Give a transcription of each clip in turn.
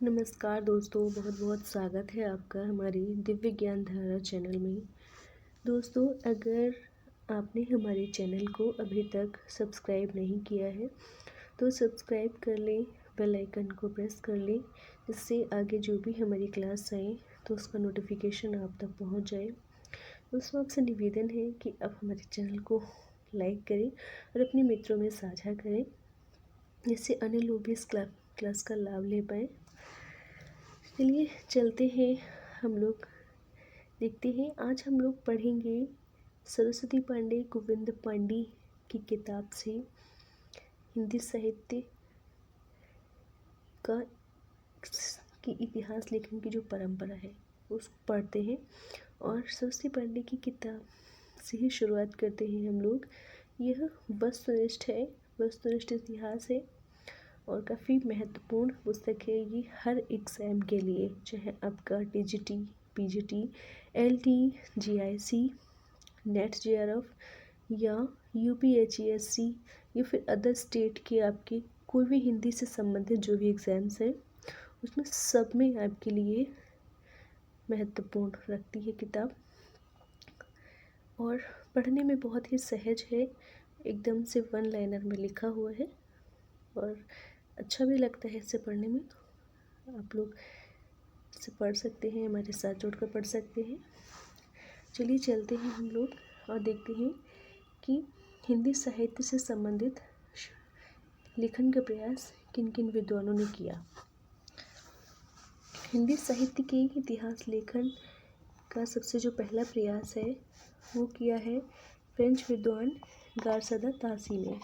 नमस्कार दोस्तों, बहुत बहुत स्वागत है आपका हमारी दिव्य ज्ञान धारा चैनल में। दोस्तों, अगर आपने हमारे चैनल को अभी तक सब्सक्राइब नहीं किया है तो सब्सक्राइब कर लें, बेल आइकन को प्रेस कर लें, जिससे आगे जो भी हमारी क्लास आए तो उसका नोटिफिकेशन आप तक पहुंच जाए। दोस्तों, आपसे निवेदन है कि आप हमारे चैनल को लाइक करें और अपने मित्रों में साझा करें, जिससे अन्य लोग भी इस क्लास का लाभ ले पाएँ। चलिए चलते हैं, हम लोग देखते हैं। आज हम लोग पढ़ेंगे सरस्वती पांडे, गोविंद पांडे की किताब से हिंदी साहित्य का की इतिहास लेखन की जो परंपरा है उसको पढ़ते हैं। और सरस्वती पांडे की किताब से ही शुरुआत करते हैं हम लोग। यह वस्तुनिष्ठ है, वस्तुनिष्ठ इतिहास है और काफ़ी महत्वपूर्ण पुस्तक है ये हर एग्ज़ाम के लिए, चाहे आपका TGT, PGT, LT, GIC, net JRF या यूपीएचईएससी या फिर अदर स्टेट के आपके कोई भी हिंदी से संबंधित जो भी एग्ज़ाम्स हैं उसमें सब में आपके लिए महत्वपूर्ण रखती है किताब। और पढ़ने में बहुत ही सहज है, एकदम से वन लाइनर में लिखा हुआ है और अच्छा भी लगता है इसे पढ़ने में। आप लोग इसे पढ़ सकते हैं, हमारे साथ जुड़कर पढ़ सकते हैं। चलिए चलते हैं हम लोग और देखते हैं कि हिंदी साहित्य से संबंधित लेखन का प्रयास किन किन विद्वानों ने किया। हिंदी साहित्य के इतिहास लेखन का सबसे जो पहला प्रयास है वो किया है फ्रेंच विद्वान गारसदा तासी ने।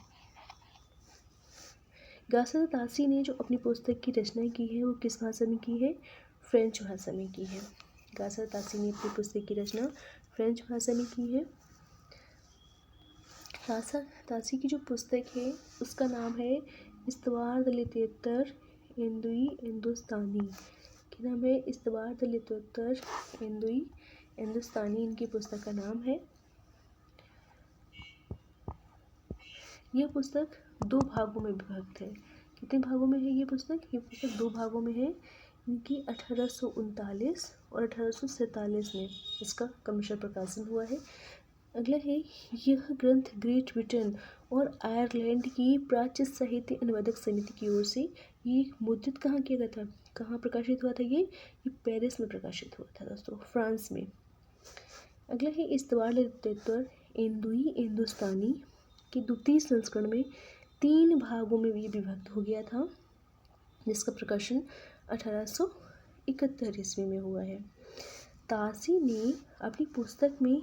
गारसदा तासी ने जो अपनी पुस्तक की रचना की है वो किस भाषा में की है? फ्रेंच भाषा में की है। गारसदा तासी ने अपनी पुस्तक की रचना फ्रेंच भाषा में की है। गारसदा तासी की जो पुस्तक है उसका नाम है इस्तवार द लिटरेचर हिंदुई हिंदुस्तानी। क्या नाम है? इस्तवार द लिटरेचर हिंदुई हिंदुस्तानी इनकी पुस्तक का नाम है। यह पुस्तक 2 भागों में विभक्त है। कितने भागों में है ये पुस्तक? ये पुस्तक 2 भागों में है। इनकी 1839 और 1847 में इसका क्रमशः प्रकाशन हुआ है। अगला है, यह ग्रंथ ग्रेट ब्रिटेन और आयरलैंड की प्राच्य साहित्य अनुवादक समिति की ओर से ये मुद्रित कहाँ किया गया था? कहाँ प्रकाशित हुआ था? ये पेरिस में प्रकाशित हुआ था दोस्तों, फ्रांस में। अगला है इस्तवार लिटरेचर हिंदुई हिंदुस्तानी के द्वितीय संस्करण में 3 भागों में ये विभक्त हो गया था, जिसका प्रकाशन 1871 ईस्वी में हुआ है। तासी ने अपनी पुस्तक में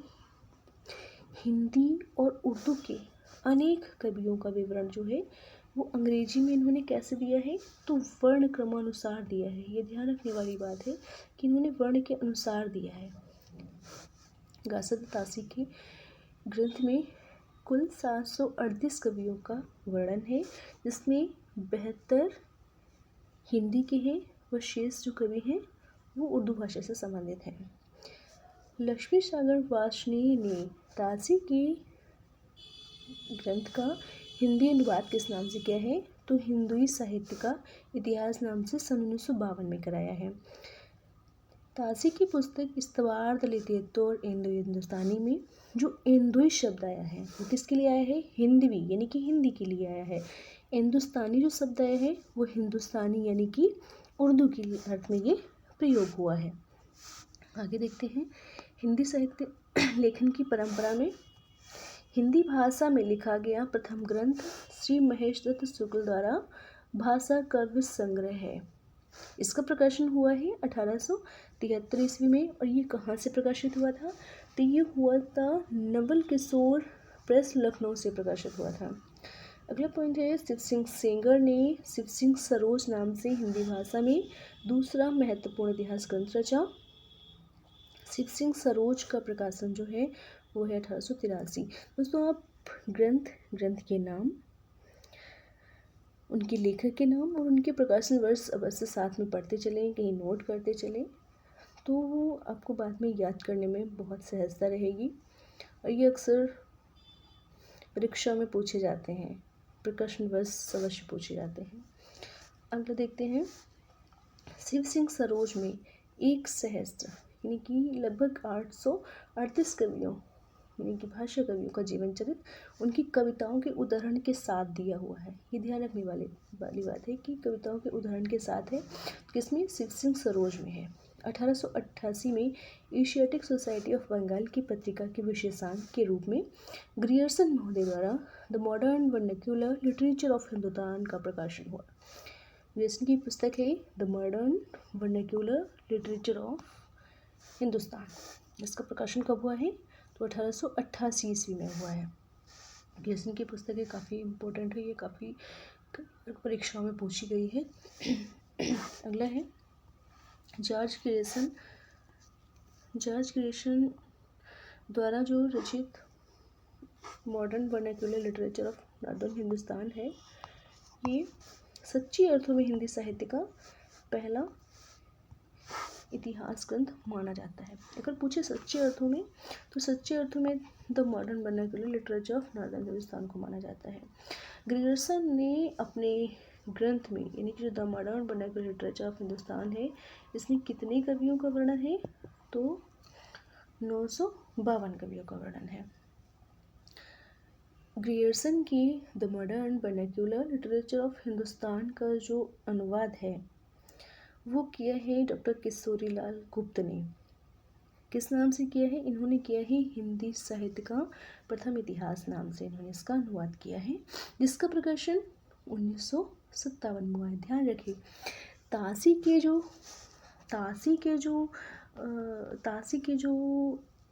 हिंदी और उर्दू के अनेक कवियों का विवरण जो है वो अंग्रेजी में इन्होंने कैसे दिया है? तो वर्ण क्रमानुसार दिया है। ये ध्यान रखने वाली बात है कि इन्होंने वर्ण के अनुसार दिया है। गारसदा तासी के ग्रंथ में कुल 738 कवियों का वर्णन है, जिसमें 72 हिंदी के हैं व शेष जो कवि हैं वो उर्दू भाषा से संबंधित हैं। लक्ष्मी सागर वार्ष्णेय ने तासी के ग्रंथ का हिंदी अनुवाद किस नाम से किया है? तो हिंदुई साहित्य का इतिहास नाम से सन 1952 में कराया है। तासी की पुस्तक इस्तवार द लिटरेचर हिंदुई हिंदुस्तानी में जो हिंदुई शब्द आया है वो किसके लिए आया है? हिंदवी यानी कि हिंदी के लिए आया है। हिंदुस्तानी जो शब्द आया है वो हिंदुस्तानी यानी कि उर्दू के लिए अर्थ में ये प्रयोग हुआ है। आगे देखते हैं, हिंदी साहित्य लेखन की परंपरा में हिंदी भाषा में लिखा गया प्रथम ग्रंथ श्री महेश दत्त शुक्ल द्वारा भाषा काव्य संग्रह है। इसका प्रकाशन हुआ है 1873 ईस्वी में। और ये कहाँ से प्रकाशित हुआ था? तो ये हुआ था नवल किशोर प्रेस, लखनऊ से प्रकाशित हुआ था। अगला पॉइंट है, शिव सिंह सेंगर ने शिव सिंह सरोज नाम से हिंदी भाषा में दूसरा महत्वपूर्ण इतिहास ग्रंथ रचा। शिव सिंह सरोज का प्रकाशन जो है वो है 1883। दोस्तों, आप ग्रंथ के नाम, उनके लेखक के नाम और उनके प्रकाशन वर्ष अवश्य साथ में पढ़ते चलें, कहीं नोट करते चलें, तो वो आपको बाद में याद करने में बहुत सहजता रहेगी। और ये अक्सर परीक्षा में पूछे जाते हैं, प्रकाशन वर्ष अवश्य पूछे जाते हैं। अगला देखते हैं, शिव सिंह सरोज में एक सहस्त्र यानी कि लगभग 838 कवियों यानी कि भाषा कवियों का जीवन चरित्र उनकी कविताओं के उदाहरण के साथ दिया हुआ है। ये ध्यान रखने वाली बात है कि कविताओं के उदाहरण के साथ है, किसमें? शिव सिंह सरोज में है। 1888 में एशियाटिक सोसाइटी ऑफ बंगाल की पत्रिका के विशेषांक के रूप में ग्रियर्सन महोदय द्वारा the modern vernacular literature of Hindustan का प्रकाशन हुआ। ग्रियर्सन की पुस्तक है the modern vernacular literature of Hindustan. इसका प्रकाशन कब हुआ है? तो 1888 ईस्वी में हुआ है। ग्रियर्सन की पुस्तकें काफ़ी इम्पोर्टेंट है, ये काफ़ी परीक्षाओं में पूछी गई है। अगला है जॉर्ज ग्रियर्सन द्वारा जो रचित modern vernacular literature of northern Hindustan है, ये सच्ची अर्थों में हिंदी साहित्य का पहला इतिहास ग्रंथ माना जाता है। अगर पूछे सच्चे अर्थों में, तो सच्चे अर्थों में the modern vernacular literature of northern Hindustan को माना जाता है। ग्रियर्सन ने अपने ग्रंथ में यानी कि जो the modern vernacular literature of Hindustan है, इसमें कितने कवियों का वर्णन है? तो 952 कवियों का वर्णन है। ग्रियर्सन की the modern vernacular literature of Hindustan का जो अनुवाद है वो किया है डॉक्टर किशोरीलाल गुप्त ने। किस नाम से किया है? इन्होंने किया है हिंदी साहित्य का प्रथम इतिहास नाम से इन्होंने इसका अनुवाद किया है, जिसका प्रकाशन 1957 में हुआ है। ध्यान रखिए, तासी के जो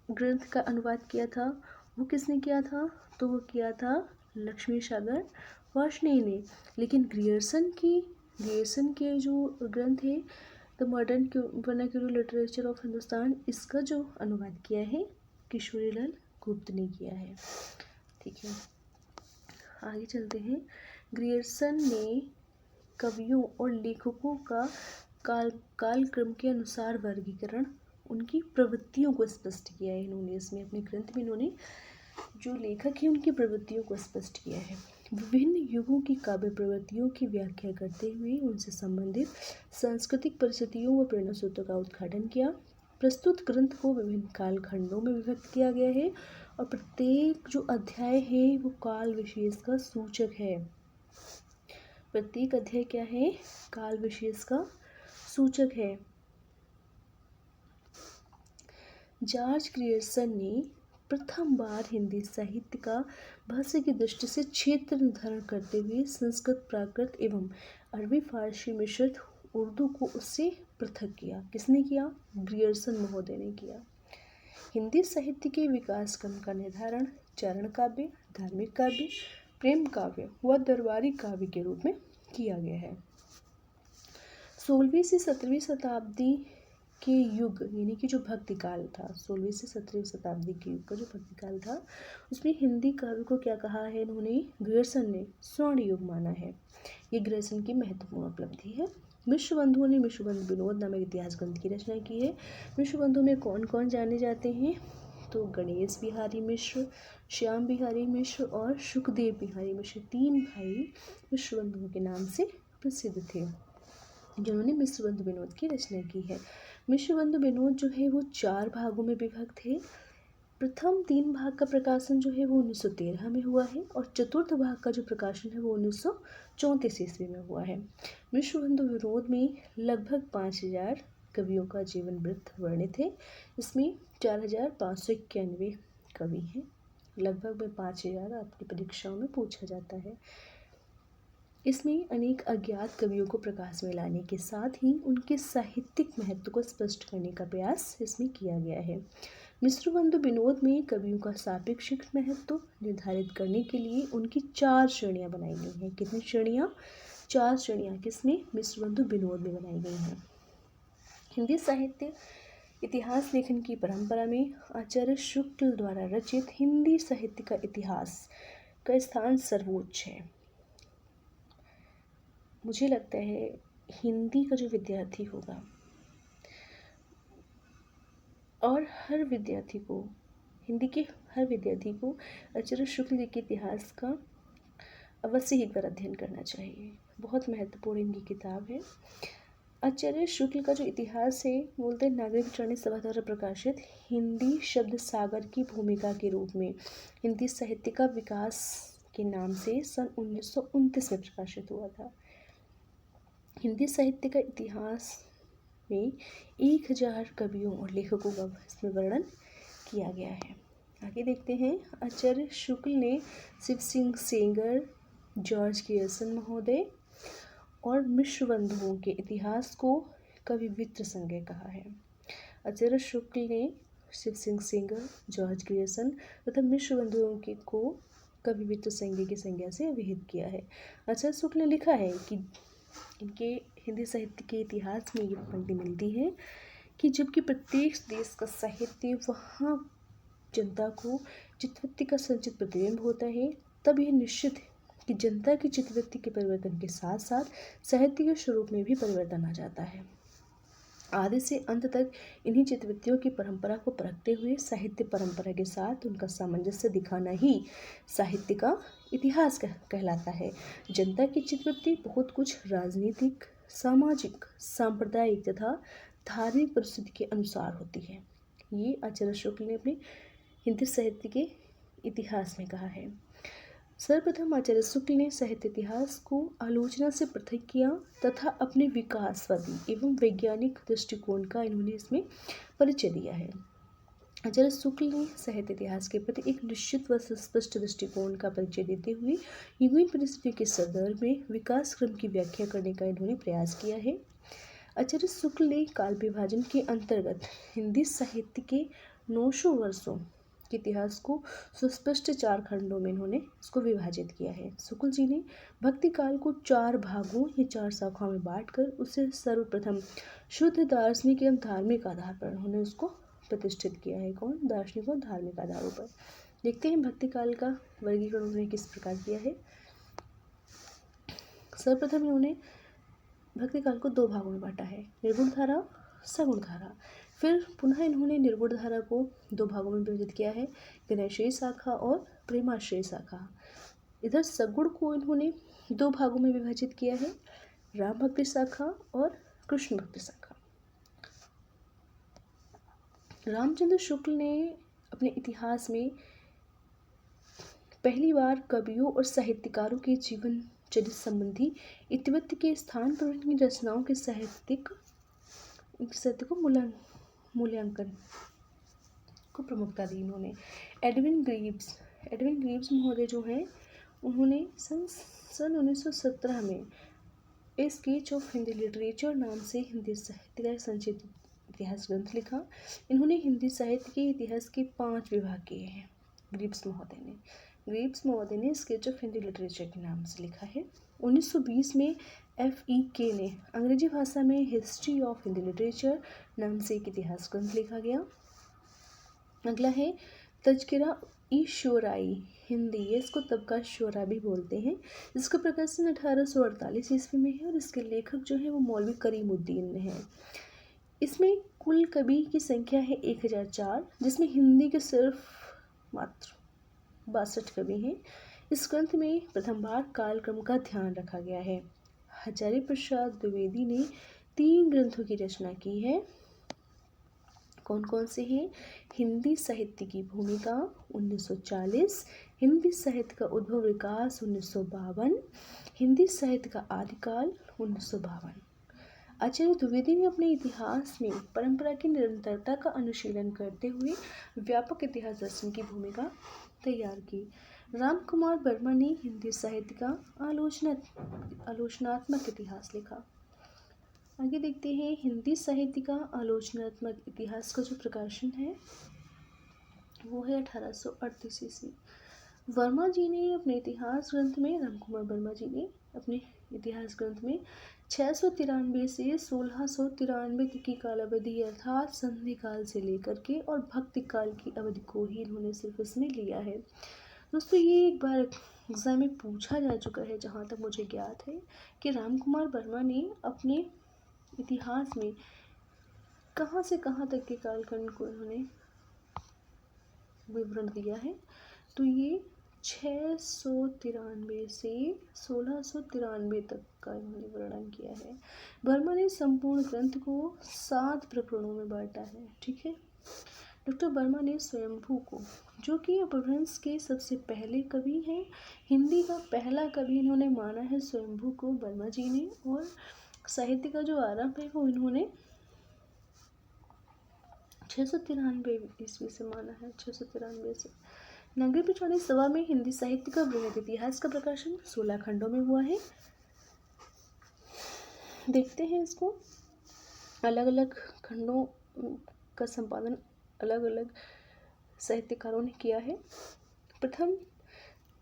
ग्रंथ का अनुवाद किया था वो किसने किया था? तो वो किया था लक्ष्मी सागर वार्ष्णेय ने। लेकिन ग्रियर्सन के जो ग्रंथ है the modern vernacular literature of Hindustan, इसका जो अनुवाद किया है किशोरीलाल गुप्त ने किया है। ठीक है, आगे चलते हैं। ग्रियर्सन ने कवियों और लेखकों का कालक्रम के अनुसार वर्गीकरण, उनकी प्रवृत्तियों को स्पष्ट किया है। इन्होंने इसमें अपने ग्रंथ में इन्होंने जो लेखक हैं उनकी प्रवृत्तियों को स्पष्ट किया है। विभिन्न युगों की काव्य प्रवृत्तियों की व्याख्या करते हुए उनसे संबंधित सांस्कृतिक परिस्थितियों व प्रेरणा स्रोतों का उद्घाटन किया। प्रस्तुत ग्रंथ को विभिन्न कालखंडों में विभक्त किया गया है और प्रत्येक जो अध्याय है वो काल विशेष का सूचक है। प्रत्येक अध्याय क्या है? काल विशेष का सूचक है। जॉर्ज ग्रियर्सन ने प्रथम बार हिंदी साहित्य का भाषा की दृष्टि से क्षेत्र निर्धारण करते हुए संस्कृत, प्राकृत एवं अरबी फारसी मिश्रित उर्दू को उससे पृथक किया। किसने किया? ग्रियर्सन महोदय ने किया। हिंदी साहित्य के विकास क्रम का निर्धारण चरण काव्य, धार्मिक काव्य, प्रेम काव्य व दरबारी काव्य के रूप में किया गया है। 16वीं से 17वीं शताब्दी के युग यानी कि जो भक्ति काल था, 16वीं से 17वीं शताब्दी के युग का जो भक्ति काल था, उसमें हिंदी काव्य को क्या कहा है इन्होंने? ग्रियर्सन ने स्वर्ण युग माना है। ये ग्रियर्सन की महत्वपूर्ण उपलब्धि है। विश्वबंधुओं ने विश्वबंधु विनोद नामक इतिहास ग्रंथ की रचना की है। विश्वबंधु में कौन कौन जाने जाते हैं? तो गणेश बिहारी मिश्र, श्याम बिहारी मिश्र और सुखदेव बिहारी मिश्र, 3 भाई विश्वबंधुओं के नाम से प्रसिद्ध थे जिन्होंने विश्वबंधु विनोद की रचना की है। विश्वबंधु विनोद जो है वो 4 भागों में विभक्त है। प्रथम 3 भाग का प्रकाशन जो है वो 1913 में हुआ है और चतुर्थ भाग का जो प्रकाशन है वो 1934 ईस्वी में हुआ है। विश्वबंधु विनोद में लगभग 5000 कवियों का जीवन वृत्त वर्णित है। इसमें 4591 कवि हैं। लगभग में 5000 आपकी परीक्षाओं में पूछा जाता है। इसमें अनेक अज्ञात कवियों को प्रकाश में लाने के साथ ही उनके साहित्यिक महत्व को स्पष्ट करने का प्रयास इसमें किया गया है। विश्वबंधु विनोद में कवियों का सापेक्षिक महत्व निर्धारित करने के लिए उनकी 4 श्रेणियां बनाई गई हैं। कितनी श्रेणियां? 4 श्रेणियां किसमें? विश्वबंधु विनोद में बनाई गई हैं। हिंदी साहित्य इतिहास लेखन की परंपरा में आचार्य शुक्ल द्वारा रचित हिंदी साहित्य का इतिहास का स्थान सर्वोच्च है। मुझे लगता है हिंदी का जो विद्यार्थी होगा और हर विद्यार्थी को, हिंदी के हर विद्यार्थी को आचार्य शुक्ल जी के इतिहास का अवश्य ही एक बार अध्ययन करना चाहिए। बहुत महत्वपूर्ण इनकी किताब है। आचार्य शुक्ल का जो इतिहास है बोलते हैं नागरिक विचारणी सभा द्वारा प्रकाशित हिंदी शब्द सागर की भूमिका के रूप में हिंदी साहित्य का विकास के नाम से सन 1929 में प्रकाशित हुआ था। हिंदी साहित्य का इतिहास में 1000 कवियों और लेखकों का इसमें वर्णन किया गया है। आगे देखते हैं। आचार्य शुक्ल ने शिव सिंह सेंगर, जॉर्ज ग्रियर्सन महोदय और मिश्र बंधुओं के इतिहास को कविवित्र संज्ञा कहा है। आचार्य शुक्ल ने शिव सिंह सेंगर, जॉर्ज ग्रियर्सन तथा मिश्र बंधुओं के को कविवित्र संज्ञा की संज्ञा से विहित किया है। आचार्य शुक्ल ने लिखा है कि इनके हिंदी साहित्य के इतिहास में ये पंक्ति मिलती है कि जबकि प्रत्येक देश का साहित्य वहाँ जनता को चित्तवृत्ति का संचित प्रतिबिंब होता है, तब यह निश्चित है कि जनता की चित्तवृत्ति के परिवर्तन के साथ साथ साहित्य के स्वरूप में भी परिवर्तन आ जाता है। आदि से अंत तक इन्हीं चित्तवृत्तियों की परंपरा को परखते हुए साहित्य परंपरा के साथ उनका सामंजस्य दिखाना ही साहित्य का इतिहास कहलाता है। जनता की चित्तवृत्ति बहुत कुछ राजनीतिक, सामाजिक, सांप्रदायिक तथा धार्मिक परिस्थिति के अनुसार होती है। ये आचार्य शुक्ल ने अपने हिंदी साहित्य के इतिहास में कहा है। सर्वप्रथम आचार्य शुक्ल ने साहित्य इतिहास को आलोचना से पृथक किया तथा अपने विकासवादी एवं वैज्ञानिक दृष्टिकोण का इन्होंने इसमें परिचय दिया है। आचार्य शुक्ल ने साहित्य इतिहास के प्रति एक निश्चित व स्पष्ट दृष्टिकोण का परिचय देते हुए युगीन परिस्थितियों के संदर्भ में विकास क्रम की व्याख्या करने का इन्होंने प्रयास किया है। आचार्य शुक्ल ने काल विभाजन के अंतर्गत हिंदी साहित्य के 900 वर्षों के इतिहास को सुस्पष्ट 4 खंडों में इन्होंने इसको विभाजित किया है। शुक्ल जी ने भक्ति काल को 4 भागों या 4 शाखाओं में बांटकर उसे सर्वप्रथम शुद्ध दार्शनिक एवं धार्मिक आधार पर उन्होंने उसको प्रतिष्ठित किया है। कौन? दार्शनिक और धार्मिक आधारों पर। देखते हैं भक्ति काल का वर्गीकरण उन्होंने किस प्रकार किया है। सर्वप्रथम इन्होंने भक्ति काल को 2 भागों में बांटा है, निर्गुण धारा, सगुण धारा। फिर पुनः इन्होंने निर्गुण धारा को 2 भागों में विभाजित किया है, विनयश्रेय शाखा और प्रेमाश्रय शाखा। इधर सगुण को इन्होंने 2 भागों में विभाजित किया है, राम भक्ति शाखा और कृष्ण भक्ति शाखा। रामचंद्र शुक्ल ने अपने इतिहास में पहली बार कवियों और साहित्यकारों के जीवन चरित्र संबंधी इतिवृत्त के स्थान पर उनकी रचनाओं के साहित्य को मूल्यांकन को प्रमुखता दी इन्होंने। एडविन ग्रीव्स महोदय जो हैं उन्होंने सन 1917 में ए स्केच ऑफ हिंदी लिटरेचर नाम से हिंदी साहित्य का संक्षिप्त इतिहास ग्रंथ लिखा। इन्होंने हिंदी साहित्य के इतिहास के 5 विभाग किए हैं। ग्रीव्स महोदय ने स्केच ऑफ हिंदी लिटरेचर के नाम से लिखा है। 1920 में FEK ने अंग्रेजी भाषा में हिस्ट्री ऑफ हिंदी लिटरेचर नाम से एक इतिहास ग्रंथ लिखा गया। अगला है तज़किरा ई शोराई हिंदी, इसको तबका शोरा भी बोलते हैं। इसका प्रकाशन 1848 ईस्वी में है और इसके लेखक जो है वो मौलवी करीमुद्दीन हैं। इसमें कुल कवि की संख्या है 1004, जिसमें हिंदी के सिर्फ मात्र 62 कवि हैं। इस ग्रंथ में प्रथम बार कालक्रम का ध्यान रखा गया है। हजारी प्रसाद द्विवेदी ने 3 ग्रंथों की रचना की है। कौन कौन से हैं? हिंदी साहित्य की भूमिका 1940, हिंदी साहित्य का उद्भव विकास 1952, हिंदी साहित्य का आदिकाल 1952। आचार्य द्विवेदी ने अपने इतिहास में परंपरा की निरंतरता का अनुशीलन करते हुए व्यापक इतिहास दर्शन की भूमिका तैयार की। राम कुमार वर्मा ने हिंदी साहित्य का आलोचनात्मक इतिहास लिखा। आगे देखते हैं हिंदी साहित्य का आलोचनात्मक इतिहास का जो प्रकाशन है वो है 1838 ईस्वी। वर्मा जी ने अपने इतिहास ग्रंथ में रामकुमार वर्मा जी ने अपने इतिहास ग्रंथ में 693 से 1693 तक की काल अवधि अर्थात संधि काल से लेकर के और भक्ति काल की अवधि को ही इन्होंने सिर्फ इसमें लिया है। दोस्तों ये एक बार एग्जाम में पूछा जा चुका है, जहाँ तक मुझे ज्ञात है कि रामकुमार वर्मा ने अपने इतिहास में कहाँ से कहाँ तक के कालखंड को इन्होंने विवरण दिया है। तो ये 693 से 1693 तक का इन्होंने वर्णन किया है। वर्मा ने संपूर्ण ग्रंथ को 7 प्रकरणों में बांटा है। ठीक है। डॉक्टर वर्मा ने स्वयंभू को, जो कि अपभ्रंश के सबसे पहले कवि हैं, हिंदी का पहला कवि इन्होंने माना है स्वयंभू को वर्मा जी ने, और साहित्य का जो आरंभ है वो इन्होंने 693 ईस्वी से माना है। 693 से नगरी पिछवाड़ी सभा में हिंदी साहित्य का बृहद इतिहास का प्रकाशन 16 खंडों में हुआ है। देखते हैं इसको। अलग अलग खंडों का संपादन अलग अलग साहित्यकारों ने किया है। प्रथम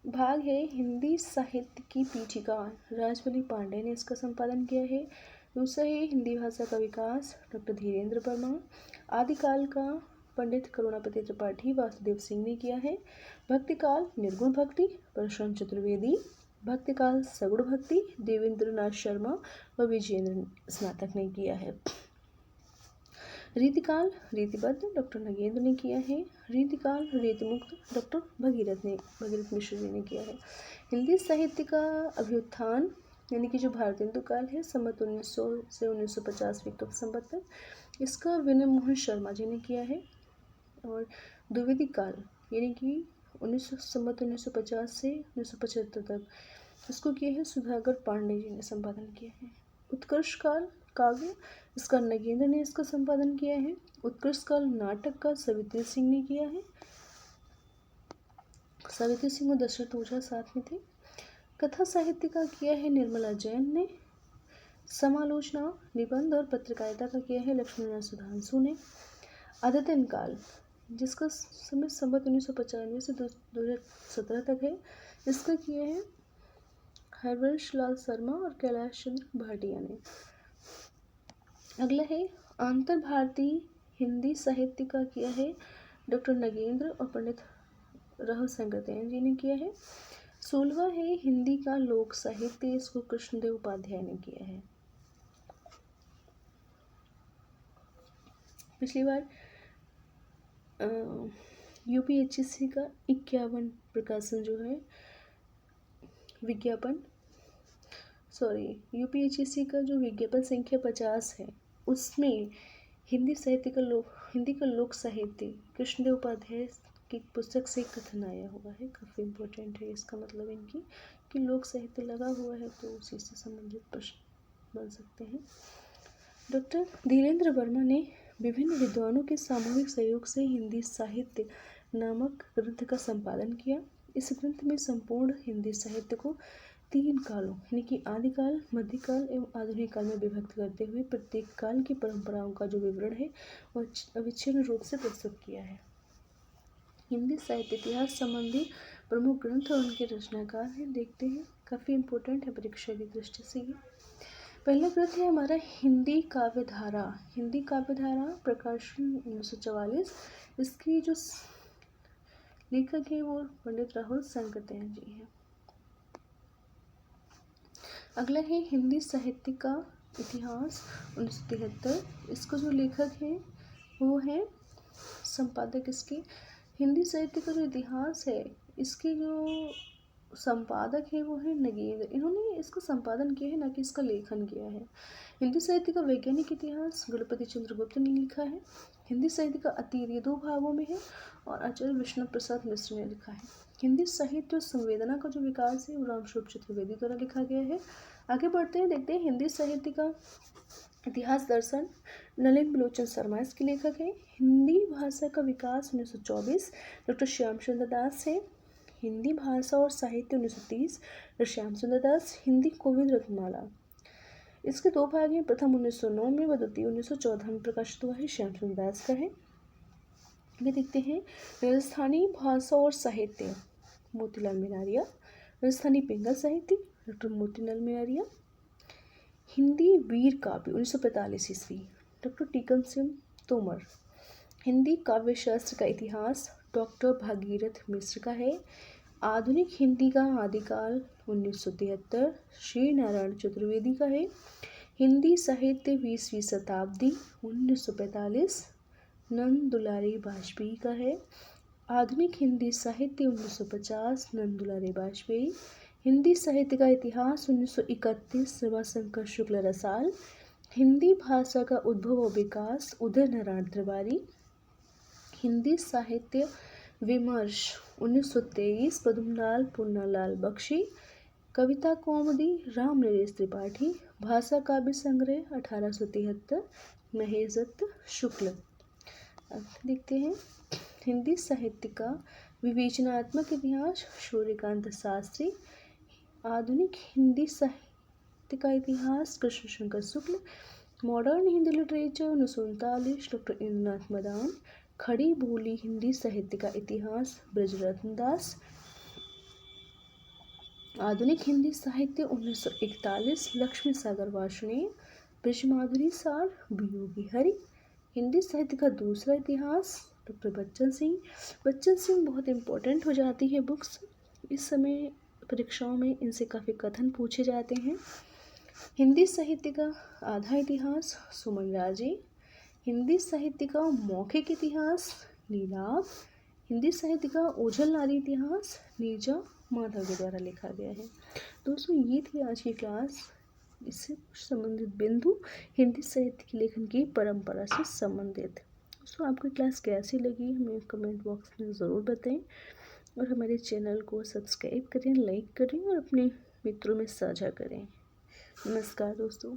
भाग है हिंदी साहित्य की पीठिका, राजवली पांडे ने इसका संपादन किया है। दूसरा है हिंदी भाषा का विकास, डॉक्टर धीरेन्द्र वर्मा। आदिकाल का पंडित करुणापति त्रिपाठी वासुदेव सिंह ने किया है। भक्तिकाल निर्गुण भक्ति, परशुराम चतुर्वेदी। भक्तिकाल सगुण भक्ति, देवेंद्र नाथ शर्मा व विजयेंद्र स्नातक ने किया है। रीतिकाल रीतिबद्ध, डॉक्टर नगेंद्र ने किया है। रीतिकाल रीतिमुक्त, डॉक्टर भगीरथ मिश्र जी ने किया है। हिंदी साहित्य का अभ्युत्थान यानी कि जो भारतेंदु काल है, संवत 1900 से 1950 विक्रम संवत तक, इसका विनय मोहन शर्मा जी ने किया है। और द्विवेदी काल यानी कि 1950 से 1975 तक, इसको किया है सुधाकर पांडे जी ने संपादन किया है। उत्कर्ष काल काव्य, इसका नगेंद्र ने इसका संपादन किया है। उत्कृष्ट काल नाटक का सावित्री सिंह ने किया है। सावित्री सिंह और दशरथ ओझा साथ में थे। कथा साहित्य का किया है निर्मला जैन ने। समालोचना, निबंध और पत्रकारिता का किया है लक्ष्मीनारायण सुधांशु ने। आदतन काल, जिसका समय संवत 1995 से 2017 तक है, इसका किया है हरवंश लाल शर्मा और कैलाश चंद्र भाटिया ने। अगला है आंतर भारतीय हिंदी साहित्य का किया है डॉक्टर नगेंद्र और पंडित राहुल संगतेन जी ने किया है। 16वां है हिंदी का लोक साहित्य, इसको कृष्णदेव उपाध्याय ने किया है। पिछली बार यूपीएचएससी का 51 प्रकाशन जो है यूपीएचएससी का जो विज्ञापन संख्या 50 है, उसमें हिंदी का लोक साहित्य कृष्णदेव उपाध्याय की पुस्तक से कथन आया हुआ है। काफ़ी इम्पोर्टेंट है इसका मतलब इनकी कि लोक साहित्य लगा हुआ है तो उसी से संबंधित प्रश्न बन सकते हैं। डॉक्टर धीरेन्द्र वर्मा ने विभिन्न विद्वानों के सामूहिक सहयोग से हिंदी साहित्य नामक ग्रंथ का संपादन किया। इस ग्रंथ में संपूर्ण हिंदी साहित्य को 3 कालों यानी कि आदिकाल, मध्यकाल एवं आधुनिक काल में विभक्त करते हुए प्रत्येक काल की परंपराओं का जो विवरण है वह अविच्छिन्न रूप से प्रस्तुत किया है। हिंदी साहित्य इतिहास संबंधी प्रमुख ग्रंथ और उनके रचनाकार हैं, देखते हैं। काफ़ी इम्पोर्टेंट है परीक्षा की दृष्टि से ये। पहला ग्रंथ है हमारा हिंदी काव्यधारा। हिंदी काव्यधारा प्रकाशन 1944। इसकी जो लेखक है वो पंडित राहुल संगतेन जी हैं। अगला है हिंदी साहित्य का इतिहास 1973। इसको जो लेखक है वो है संपादक इसके हिंदी साहित्य का जो इतिहास है इसके जो संपादक है वो है नगेंद्र। इन्होंने इसका संपादन किया है, ना कि इसका लेखन किया है। हिंदी साहित्य का वैज्ञानिक इतिहास गणपति चंद्रगुप्त ने लिखा है। हिंदी साहित्य का अतीत ये 2 भागों में है और आचार्य विष्णु प्रसाद मिश्र ने लिखा है। हिंदी साहित्य और संवेदना का जो विकास है वो रामस्वरूप चतुर्वेदी द्वारा लिखा गया है। आगे बढ़ते हैं, देखते हैं हिंदी साहित्य का इतिहास दर्शन नलिन बिलोचन शर्मा इसके लेखक है। हिंदी भाषा का विकास 1924 डॉक्टर श्याम सुंदर दास है। हिंदी भाषा और साहित्य 1930 डॉक्टर श्याम सुंदर दास। हिंदी कोविद रत्नमाला, इसके 2 भाग हैं, प्रथम 1909 में व द्वितीय 1914 में प्रकाशित हुआ है, श्याम सुंदर दास का है। ये देखते हैं राजस्थानी भाषा और साहित्य मोतीलाल मेनारिया। राजस्थानी पिंगल साहित्य डॉक्टर मोतीलाल मेनारिया। हिंदी वीर काव्य 1945 ईस्वी डॉक्टर टीकम सिंह तोमर। हिंदी काव्य शास्त्र का इतिहास डॉक्टर भागीरथ मिश्र का है। आधुनिक हिंदी का आदिकाल 1973 श्री नारायण चतुर्वेदी का है। हिंदी साहित्य 20वीं शताब्दी 1945 नंद दुलारी वाजपेयी का है। आधुनिक हिंदी साहित्य 1950 नंदुलाल वाजपेयी। हिंदी साहित्य का इतिहास 1931 रमाशंकर शुक्ल रसाल। हिंदी भाषा का उद्भव और विकास उदय नारायण तिवारी। हिंदी साहित्य विमर्श 1923 पद्मलाल पूर्णलाल बख्शी। कविता कौमुदी राम नरेश त्रिपाठी। भाषा काव्य संग्रह 1873 महेश दत्त शुक्ल। अब देखते हैं हिंदी साहित्य का विवेचनात्मक इतिहास सूर्यकांत शास्त्री। आधुनिक हिंदी साहित्य का इतिहास Krishnashankar Shukla. Modern Hindi literature 1939 doctor Indranath Madan. Khari Boli Hindi साहित्य का इतिहास ब्रजरत्न दास। आधुनिक हिंदी साहित्य 1941 लक्ष्मी सागर वार्ष्णेय। ब्रजमाधुरी सार वियोगी हरि। हिंदी साहित्य का दूसरा इतिहास डॉक्टर बच्चन सिंह। बच्चन सिंह बहुत इम्पोर्टेंट हो जाती है बुक्स, इस समय परीक्षाओं में इनसे काफ़ी कथन पूछे जाते हैं। हिंदी साहित्य का आधा इतिहास सुमन राजे। हिंदी साहित्य का मौखिक इतिहास लीलाव। हिंदी साहित्य का ओझल नारी इतिहास नीरजा माधव के द्वारा लिखा गया है। दोस्तों ये थी आज की क्लास, इससे संबंधित बिंदु हिंदी साहित्य के लेखन की परंपरा से संबंधित। दोस्तों आपको क्लास कैसी लगी हमें कमेंट बॉक्स में ज़रूर बताएं और हमारे चैनल को सब्सक्राइब करें, लाइक करें और अपने मित्रों में साझा करें। नमस्कार दोस्तों।